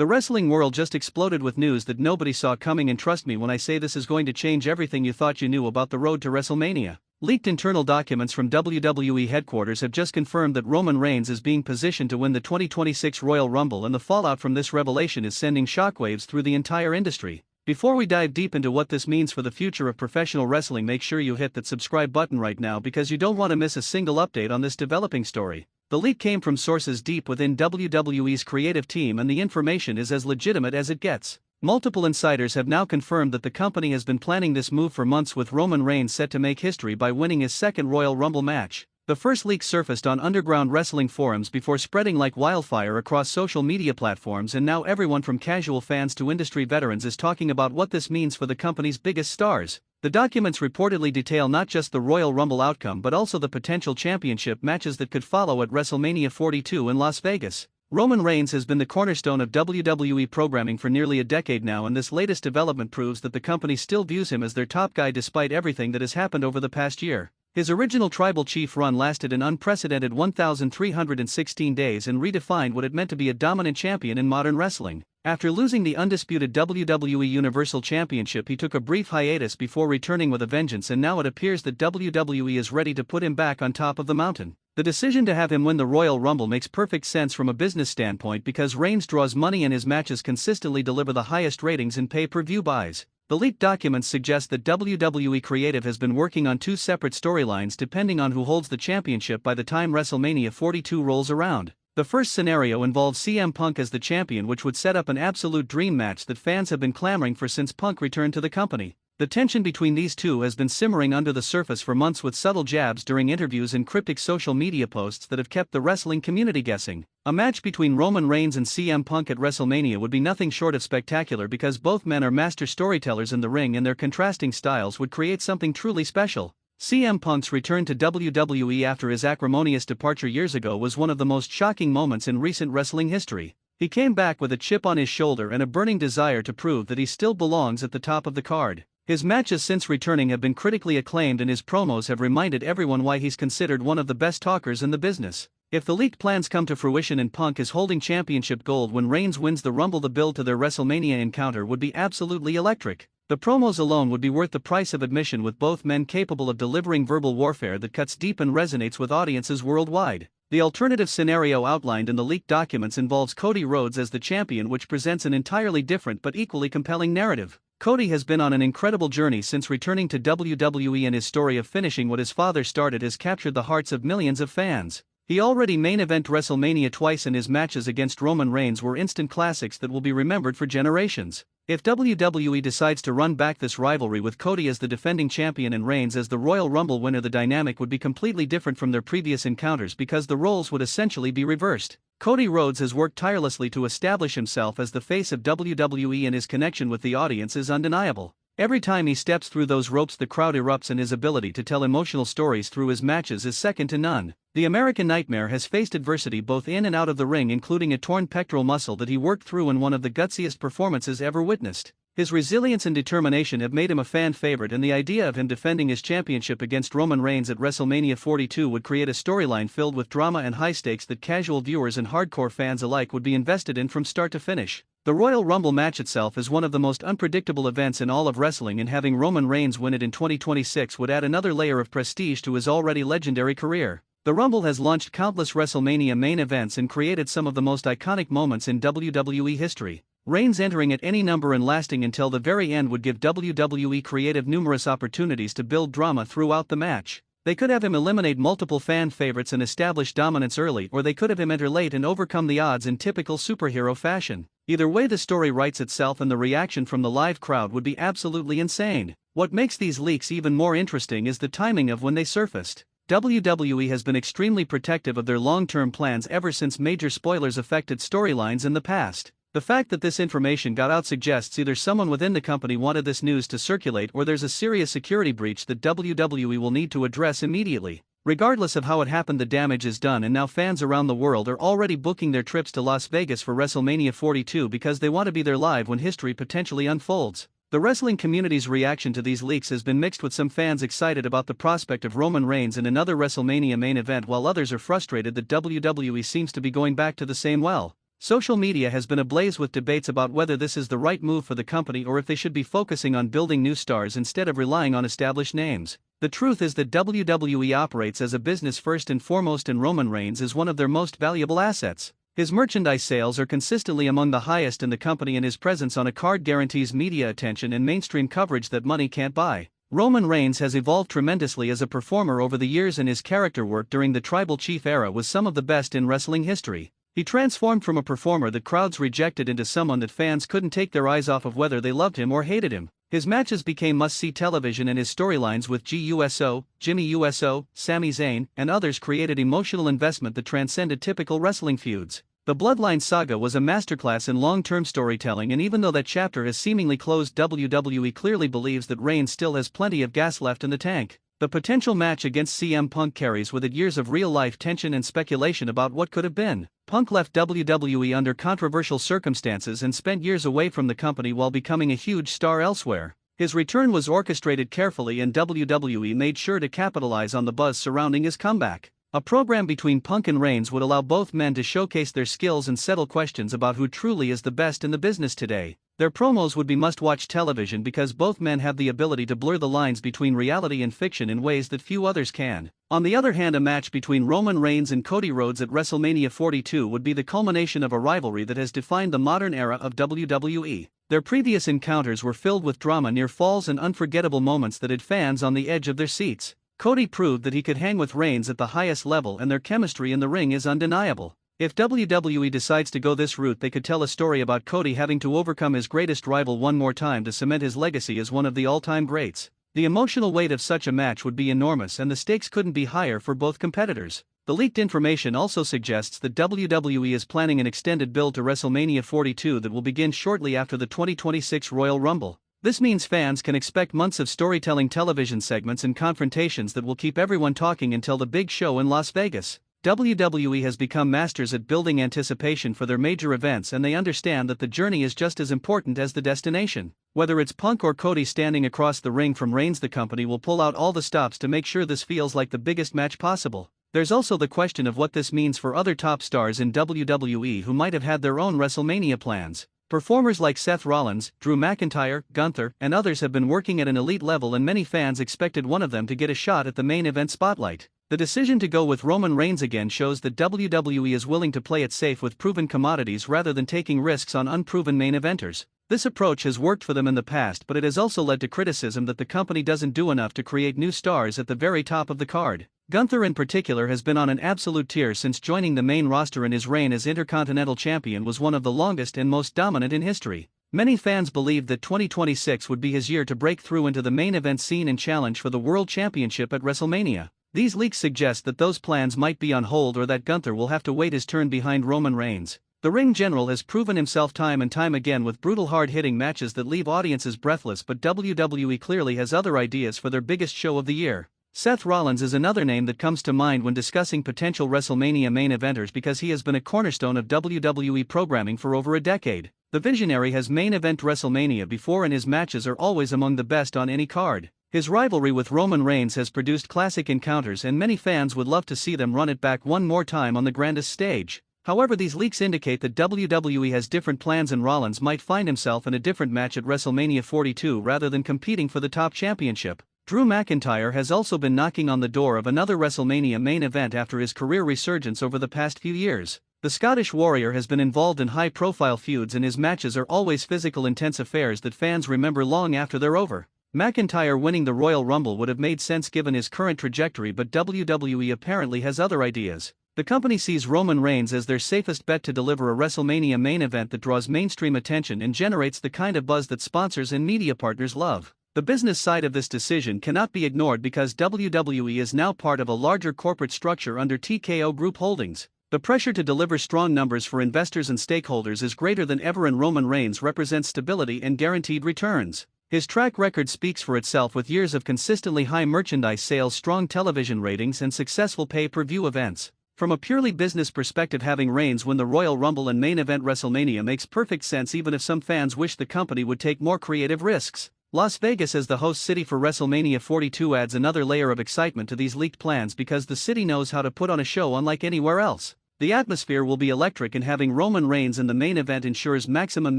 The wrestling world just exploded with news that nobody saw coming, and trust me when I say this is going to change everything you thought you knew about the road to WrestleMania. Leaked internal documents from WWE headquarters have just confirmed that Roman Reigns is being positioned to win the 2026 Royal Rumble, and the fallout from this revelation is sending shockwaves through the entire industry. Before we dive deep into what this means for the future of professional wrestling, make sure you hit that subscribe button right now because you don't want to miss a single update on this developing story. The leak came from sources deep within WWE's creative team, and the information is as legitimate as it gets. Multiple insiders have now confirmed that the company has been planning this move for months, with Roman Reigns set to make history by winning his second Royal Rumble match. The first leak surfaced on underground wrestling forums before spreading like wildfire across social media platforms, and now everyone from casual fans to industry veterans is talking about what this means for the company's biggest stars. The documents reportedly detail not just the Royal Rumble outcome but also the potential championship matches that could follow at WrestleMania 42 in Las Vegas. Roman Reigns has been the cornerstone of WWE programming for nearly a decade now, and this latest development proves that the company still views him as their top guy despite everything that has happened over the past year. His original Tribal Chief run lasted an unprecedented 1,316 days and redefined what it meant to be a dominant champion in modern wrestling. After losing the undisputed WWE Universal Championship, he took a brief hiatus before returning with a vengeance, and now it appears that WWE is ready to put him back on top of the mountain. The decision to have him win the Royal Rumble makes perfect sense from a business standpoint because Reigns draws money and his matches consistently deliver the highest ratings in pay-per-view buys. The leaked documents suggest that WWE Creative has been working on two separate storylines depending on who holds the championship by the time WrestleMania 42 rolls around. The first scenario involves CM Punk as the champion, which would set up an absolute dream match that fans have been clamoring for since Punk returned to the company. The tension between these two has been simmering under the surface for months, with subtle jabs during interviews and cryptic social media posts that have kept the wrestling community guessing. A match between Roman Reigns and CM Punk at WrestleMania would be nothing short of spectacular because both men are master storytellers in the ring, and their contrasting styles would create something truly special. CM Punk's return to WWE after his acrimonious departure years ago was one of the most shocking moments in recent wrestling history. He came back with a chip on his shoulder and a burning desire to prove that he still belongs at the top of the card. His matches since returning have been critically acclaimed, and his promos have reminded everyone why he's considered one of the best talkers in the business. If the leaked plans come to fruition and Punk is holding championship gold when Reigns wins the Rumble, the build to their WrestleMania encounter would be absolutely electric. The promos alone would be worth the price of admission, with both men capable of delivering verbal warfare that cuts deep and resonates with audiences worldwide. The alternative scenario outlined in the leaked documents involves Cody Rhodes as the champion, which presents an entirely different but equally compelling narrative. Cody has been on an incredible journey since returning to WWE, and his story of finishing what his father started has captured the hearts of millions of fans. He already main event WrestleMania twice, and his matches against Roman Reigns were instant classics that will be remembered for generations. If WWE decides to run back this rivalry with Cody as the defending champion and Reigns as the Royal Rumble winner, the dynamic would be completely different from their previous encounters because the roles would essentially be reversed. Cody Rhodes has worked tirelessly to establish himself as the face of WWE, and his connection with the audience is undeniable. Every time he steps through those ropes, the crowd erupts, and his ability to tell emotional stories through his matches is second to none. The American Nightmare has faced adversity both in and out of the ring, including a torn pectoral muscle that he worked through in one of the gutsiest performances ever witnessed. His resilience and determination have made him a fan favorite, and the idea of him defending his championship against Roman Reigns at WrestleMania 42 would create a storyline filled with drama and high stakes that casual viewers and hardcore fans alike would be invested in from start to finish. The Royal Rumble match itself is one of the most unpredictable events in all of wrestling, and having Roman Reigns win it in 2026 would add another layer of prestige to his already legendary career. The Rumble has launched countless WrestleMania main events and created some of the most iconic moments in WWE history. Reigns entering at any number and lasting until the very end would give WWE Creative numerous opportunities to build drama throughout the match. They could have him eliminate multiple fan favorites and establish dominance early, or they could have him enter late and overcome the odds in typical superhero fashion. Either way, the story writes itself, and the reaction from the live crowd would be absolutely insane. What makes these leaks even more interesting is the timing of when they surfaced. WWE has been extremely protective of their long-term plans ever since major spoilers affected storylines in the past. The fact that this information got out suggests either someone within the company wanted this news to circulate, or there's a serious security breach that WWE will need to address immediately. Regardless of how it happened, the damage is done, and now fans around the world are already booking their trips to Las Vegas for WrestleMania 42 because they want to be there live when history potentially unfolds. The wrestling community's reaction to these leaks has been mixed, with some fans excited about the prospect of Roman Reigns in another WrestleMania main event, while others are frustrated that WWE seems to be going back to the same well. Social media has been ablaze with debates about whether this is the right move for the company or if they should be focusing on building new stars instead of relying on established names. The truth is that WWE operates as a business first and foremost, and Roman Reigns is one of their most valuable assets. His merchandise sales are consistently among the highest in the company, and his presence on a card guarantees media attention and mainstream coverage that money can't buy. Roman Reigns has evolved tremendously as a performer over the years, and his character work during the Tribal Chief era was some of the best in wrestling history. He transformed from a performer that crowds rejected into someone that fans couldn't take their eyes off of, whether they loved him or hated him. His matches became must-see television, and his storylines with GUSO, Jimmy USO, Sami Zayn, and others created emotional investment that transcended typical wrestling feuds. The Bloodline saga was a masterclass in long-term storytelling, and even though that chapter has seemingly closed, WWE clearly believes that Reigns still has plenty of gas left in the tank. The potential match against CM Punk carries with it years of real-life tension and speculation about what could have been. Punk left WWE under controversial circumstances and spent years away from the company while becoming a huge star elsewhere. His return was orchestrated carefully, and WWE made sure to capitalize on the buzz surrounding his comeback. A program between Punk and Reigns would allow both men to showcase their skills and settle questions about who truly is the best in the business today. Their promos would be must-watch television because both men have the ability to blur the lines between reality and fiction in ways that few others can. On the other hand, a match between Roman Reigns and Cody Rhodes at WrestleMania 42 would be the culmination of a rivalry that has defined the modern era of WWE. Their previous encounters were filled with drama, near falls, and unforgettable moments that had fans on the edge of their seats. Cody proved that he could hang with Reigns at the highest level, and their chemistry in the ring is undeniable. If WWE decides to go this route, they could tell a story about Cody having to overcome his greatest rival one more time to cement his legacy as one of the all-time greats. The emotional weight of such a match would be enormous, and the stakes couldn't be higher for both competitors. The leaked information also suggests that WWE is planning an extended build to WrestleMania 42 that will begin shortly after the 2026 Royal Rumble. This means fans can expect months of storytelling television segments and confrontations that will keep everyone talking until the big show in Las Vegas. WWE has become masters at building anticipation for their major events, and they understand that the journey is just as important as the destination. Whether it's Punk or Cody standing across the ring from Reigns, the company will pull out all the stops to make sure this feels like the biggest match possible. There's also the question of what this means for other top stars in WWE who might have had their own WrestleMania plans. Performers like Seth Rollins, Drew McIntyre, Gunther, and others have been working at an elite level, and many fans expected one of them to get a shot at the main event spotlight. The decision to go with Roman Reigns again shows that WWE is willing to play it safe with proven commodities rather than taking risks on unproven main eventers. This approach has worked for them in the past, but it has also led to criticism that the company doesn't do enough to create new stars at the very top of the card. Gunther in particular has been on an absolute tear since joining the main roster, and his reign as Intercontinental Champion was one of the longest and most dominant in history. Many fans believed that 2026 would be his year to break through into the main event scene and challenge for the World Championship at WrestleMania. These leaks suggest that those plans might be on hold, or that Gunther will have to wait his turn behind Roman Reigns. The ring general has proven himself time and time again with brutal, hard-hitting matches that leave audiences breathless, but WWE clearly has other ideas for their biggest show of the year. Seth Rollins is another name that comes to mind when discussing potential WrestleMania main eventers because he has been a cornerstone of WWE programming for over a decade. The Visionary has main event WrestleMania before, and his matches are always among the best on any card. His rivalry with Roman Reigns has produced classic encounters, and many fans would love to see them run it back one more time on the grandest stage. However, these leaks indicate that WWE has different plans, and Rollins might find himself in a different match at WrestleMania 42 rather than competing for the top championship. Drew McIntyre has also been knocking on the door of another WrestleMania main event after his career resurgence over the past few years. The Scottish Warrior has been involved in high-profile feuds, and his matches are always physical, intense affairs that fans remember long after they're over. McIntyre winning the Royal Rumble would have made sense given his current trajectory, but WWE apparently has other ideas. The company sees Roman Reigns as their safest bet to deliver a WrestleMania main event that draws mainstream attention and generates the kind of buzz that sponsors and media partners love. The business side of this decision cannot be ignored because WWE is now part of a larger corporate structure under TKO Group Holdings. The pressure to deliver strong numbers for investors and stakeholders is greater than ever, and Roman Reigns represents stability and guaranteed returns. His track record speaks for itself, with years of consistently high merchandise sales, strong television ratings, and successful pay-per-view events. From a purely business perspective, having Reigns win the Royal Rumble and main event WrestleMania makes perfect sense, even if some fans wish the company would take more creative risks. Las Vegas as the host city for WrestleMania 42 adds another layer of excitement to these leaked plans because the city knows how to put on a show unlike anywhere else. The atmosphere will be electric, and having Roman Reigns in the main event ensures maximum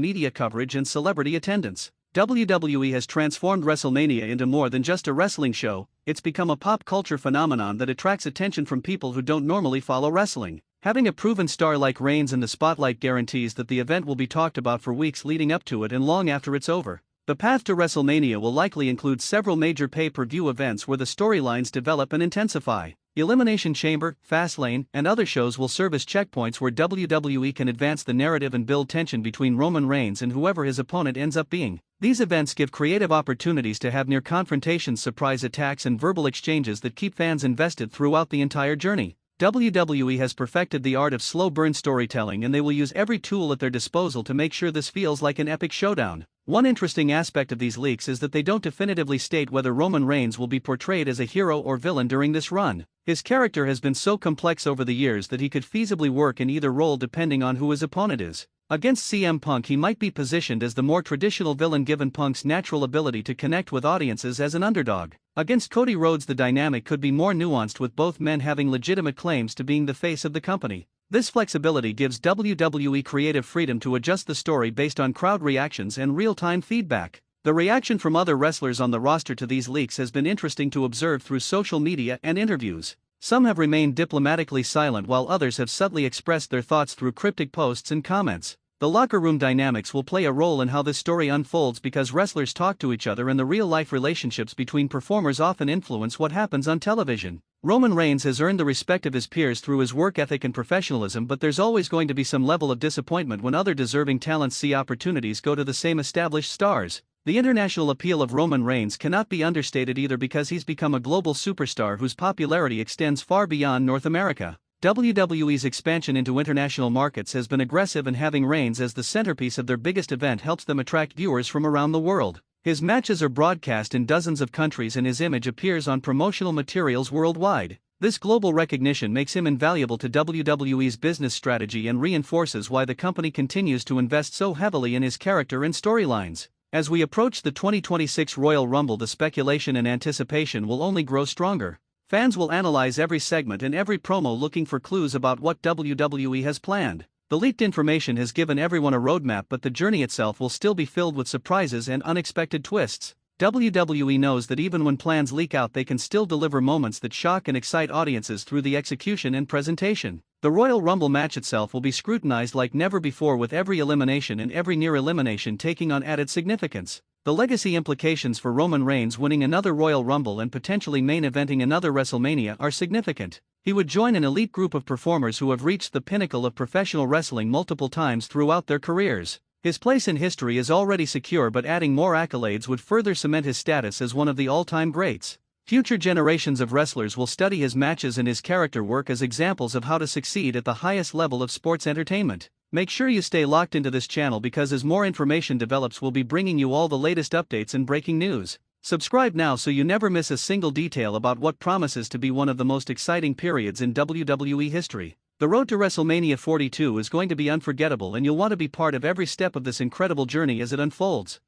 media coverage and celebrity attendance. WWE has transformed WrestleMania into more than just a wrestling show. It's become a pop culture phenomenon that attracts attention from people who don't normally follow wrestling. Having a proven star like Reigns in the spotlight guarantees that the event will be talked about for weeks leading up to it and long after it's over. The path to WrestleMania will likely include several major pay-per-view events where the storylines develop and intensify. Elimination Chamber, Fastlane, and other shows will serve as checkpoints where WWE can advance the narrative and build tension between Roman Reigns and whoever his opponent ends up being. These events give creative opportunities to have near confrontations, surprise attacks, and verbal exchanges that keep fans invested throughout the entire journey. WWE has perfected the art of slow burn storytelling, and they will use every tool at their disposal to make sure this feels like an epic showdown. One interesting aspect of these leaks is that they don't definitively state whether Roman Reigns will be portrayed as a hero or villain during this run. His character has been so complex over the years that he could feasibly work in either role depending on who his opponent is. Against CM Punk, he might be positioned as the more traditional villain given Punk's natural ability to connect with audiences as an underdog. Against Cody Rhodes, the dynamic could be more nuanced, with both men having legitimate claims to being the face of the company. This flexibility gives WWE creative freedom to adjust the story based on crowd reactions and real-time feedback. The reaction from other wrestlers on the roster to these leaks has been interesting to observe through social media and interviews. Some have remained diplomatically silent, while others have subtly expressed their thoughts through cryptic posts and comments. The locker room dynamics will play a role in how this story unfolds because wrestlers talk to each other, and the real-life relationships between performers often influence what happens on television. Roman Reigns has earned the respect of his peers through his work ethic and professionalism, but there's always going to be some level of disappointment when other deserving talents see opportunities go to the same established stars. The international appeal of Roman Reigns cannot be understated either, because he's become a global superstar whose popularity extends far beyond North America. WWE's expansion into international markets has been aggressive, and having Reigns as the centerpiece of their biggest event helps them attract viewers from around the world. His matches are broadcast in dozens of countries, and his image appears on promotional materials worldwide. This global recognition makes him invaluable to WWE's business strategy and reinforces why the company continues to invest so heavily in his character and storylines. As we approach the 2026 Royal Rumble, the speculation and anticipation will only grow stronger. Fans will analyze every segment and every promo, looking for clues about what WWE has planned. The leaked information has given everyone a roadmap, but the journey itself will still be filled with surprises and unexpected twists. WWE knows that even when plans leak out, they can still deliver moments that shock and excite audiences through the execution and presentation. The Royal Rumble match itself will be scrutinized like never before, with every elimination and every near elimination taking on added significance. The legacy implications for Roman Reigns winning another Royal Rumble and potentially main eventing another WrestleMania are significant. He would join an elite group of performers who have reached the pinnacle of professional wrestling multiple times throughout their careers. His place in history is already secure, but adding more accolades would further cement his status as one of the all-time greats. Future generations of wrestlers will study his matches and his character work as examples of how to succeed at the highest level of sports entertainment. Make sure you stay locked into this channel, because as more information develops, we'll be bringing you all the latest updates and breaking news. Subscribe now so you never miss a single detail about what promises to be one of the most exciting periods in WWE history. The road to WrestleMania 42 is going to be unforgettable, and you'll want to be part of every step of this incredible journey as it unfolds.